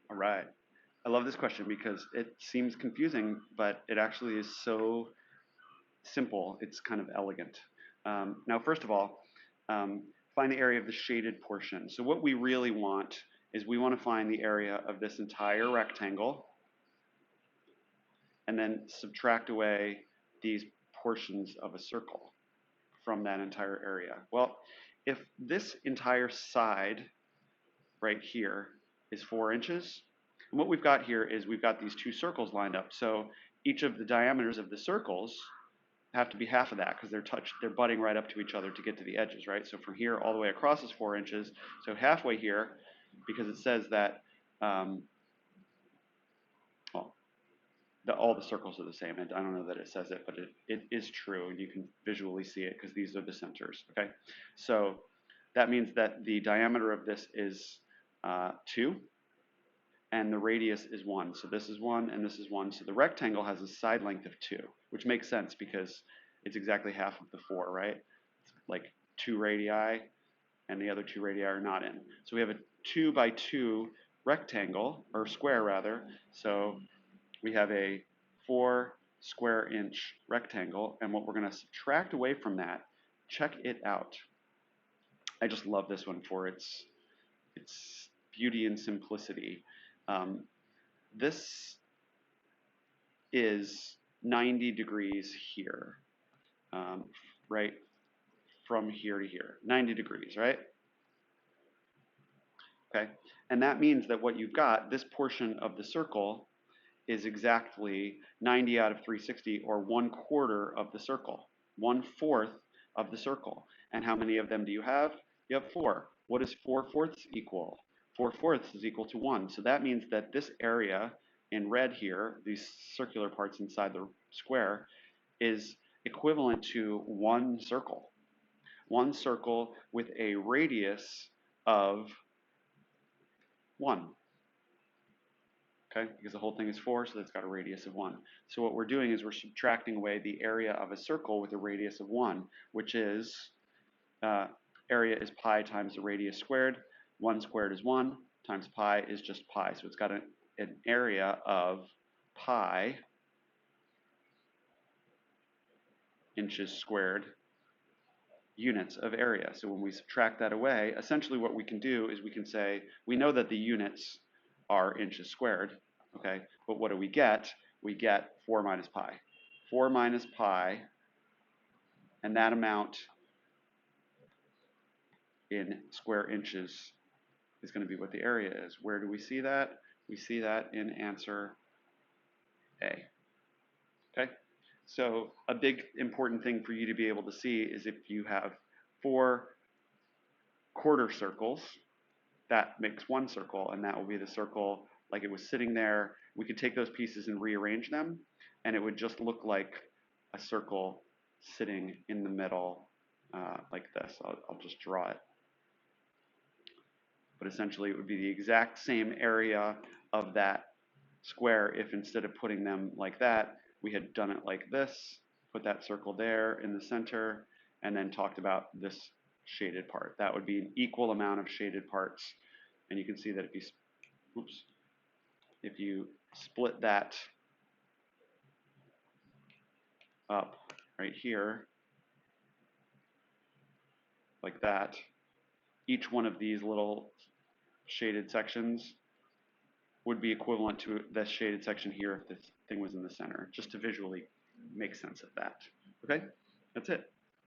All right. I love this question because it seems confusing, but it actually is so simple. It's kind of elegant. Now, first of all, um, find the area of the shaded portion. So what we really want is we want to find the area of this entire rectangle and then subtract away these portions of a circle from that entire area. Well, if this entire side right here is 4 inches, and what we've got here is we've got these two circles lined up. So each of the diameters of the circles have to be half of that because they're butting right up to each other to get to the edges, right? So from here all the way across is 4 inches. So halfway here, because it says that well, all the circles are the same. And I don't know that it says it, but it is true, and you can visually see it because these are the centers. Okay, so that means that the diameter of this is 2, and the radius is 1. So this is 1, and this is 1. So the rectangle has a side length of 2, which makes sense because it's exactly half of the 4, right? It's like 2 radii, and the other 2 radii are not in. So we have a 2 by 2 rectangle, or square rather. So we have a 4 square inch rectangle, and what we're going to subtract away from that, check it out. I just love this one for its beauty and simplicity. Um, this is 90 degrees here, right from here to here, 90 degrees, right? Okay, and that means that what you've got, this portion of the circle is exactly 90 out of 360, or 1/4 of the circle, 1/4 of the circle. And how many of them do you have? You have 4. What does 4/4 equal? 4/4 is equal to 1. So that means that this area in red here, these circular parts inside the square, is equivalent to one circle. One circle with a radius of 1. Okay, because the whole thing is 4, so it's got a radius of 1. So what we're doing is we're subtracting away the area of a circle with a radius of 1, which is area is pi times the radius squared. 1 squared is 1, times pi is just pi. So it's got an area of pi inches squared units of area. So when we subtract that away, essentially what we can do is we can say, we know that the units are inches squared, okay, but what do we get? We get 4 minus pi. 4 minus pi, and that amount in square inches is going to be what the area is. Where do we see that? We see that in answer A. Okay, so a big important thing for you to be able to see is if you have 4 quarter circles, that makes one circle, and that will be the circle like it was sitting there. We could take those pieces and rearrange them, and it would just look like a circle sitting in the middle like this. I'll just draw it. But essentially it would be the exact same area of that square if instead of putting them like that, we had done it like this, put that circle there in the center, and then talked about this shaded part. That would be an equal amount of shaded parts. And you can see that if you split that up right here, like that, each one of these little shaded sections would be equivalent to this shaded section here if this thing was in the center, just to visually make sense of that. Okay, that's it.